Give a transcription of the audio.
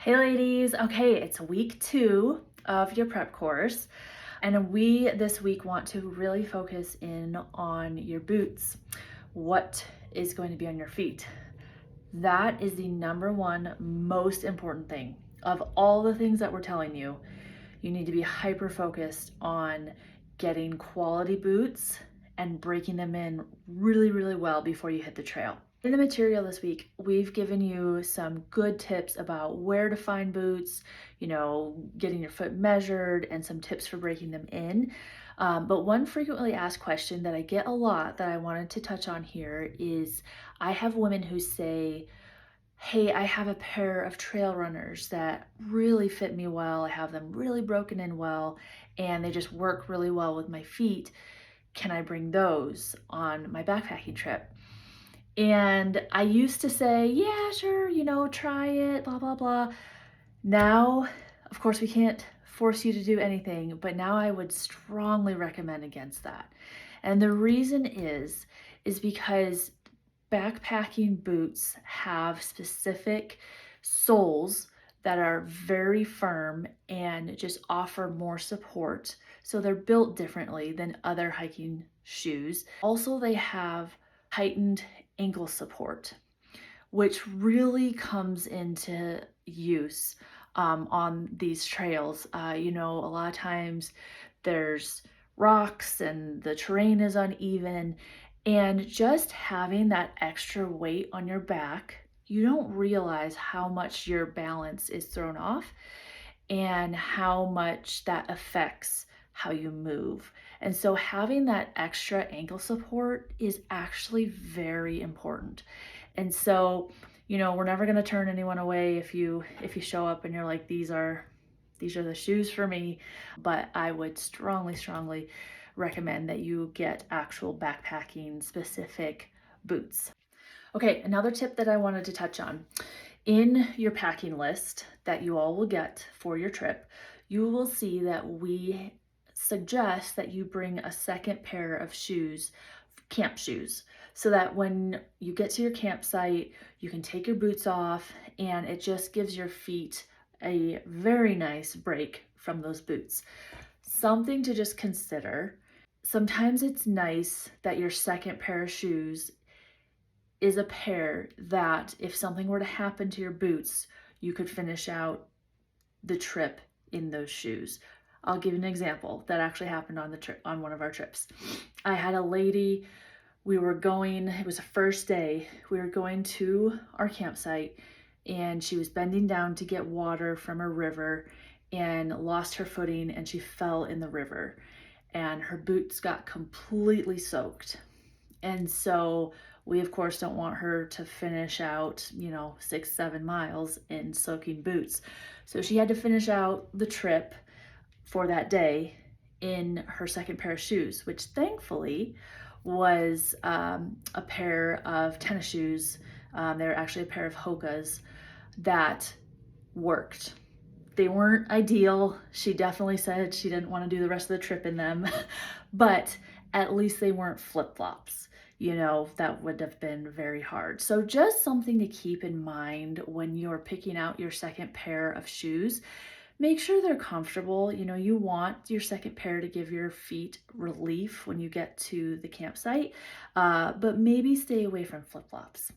Hey ladies, okay, it's week 2 of your prep course, and we this week want to really focus in on your boots. What is going to be on your feet? That is the number one most important thing. Of all the things that we're telling you, you need to be hyper focused on getting quality boots and breaking them in really, really well before you hit the trail. In the material this week, we've given you some good tips about where to find boots, getting your foot measured, and some tips for breaking them in. But one frequently asked question that I get a lot that I wanted to touch on here is I have women who say, hey, I have a pair of trail runners that really fit me well. I have them really broken in well, and they just work really well with my feet. Can I bring those on my backpacking trip? And I used to say, yeah, sure, try it, blah, blah, blah. Now, of course, we can't force you to do anything, but now I would strongly recommend against that. And the reason is because backpacking boots have specific soles that are very firm and just offer more support. So they're built differently than other hiking shoes. Also, they have heightened ankle support, which really comes into use on these trails. A lot of times there's rocks and the terrain is uneven, and just having that extra weight on your back, you don't realize how much your balance is thrown off and how much that affects how you move. And so having that extra ankle support is actually very important. And so, we're never going to turn anyone away if you show up and you're like, these are the shoes for me, but I would strongly recommend that you get actual backpacking specific boots. Okay, another tip that I wanted to touch on. In your packing list that you all will get for your trip, you will see that we suggest that you bring a second pair of shoes, camp shoes, so that when you get to your campsite, you can take your boots off and it just gives your feet a very nice break from those boots. Something to just consider. Sometimes it's nice that your second pair of shoes is a pair that if something were to happen to your boots, you could finish out the trip in those shoes. I'll give you an example that actually happened on the trip on one of our trips. I had a lady, it was the first day, we were going to our campsite and she was bending down to get water from a river and lost her footing and she fell in the river and her boots got completely soaked. And so we, of course, don't want her to finish out, 6, 7 miles in soaking boots. So she had to finish out the trip for that day in her second pair of shoes, which thankfully was a pair of tennis shoes. They were actually a pair of Hoka's that worked. They weren't ideal. She definitely said she didn't want to do the rest of the trip in them, but at least they weren't flip-flops. That would have been very hard. So just something to keep in mind when you're picking out your second pair of shoes. Make sure they're comfortable. You want your second pair to give your feet relief when you get to the campsite, but maybe stay away from flip-flops.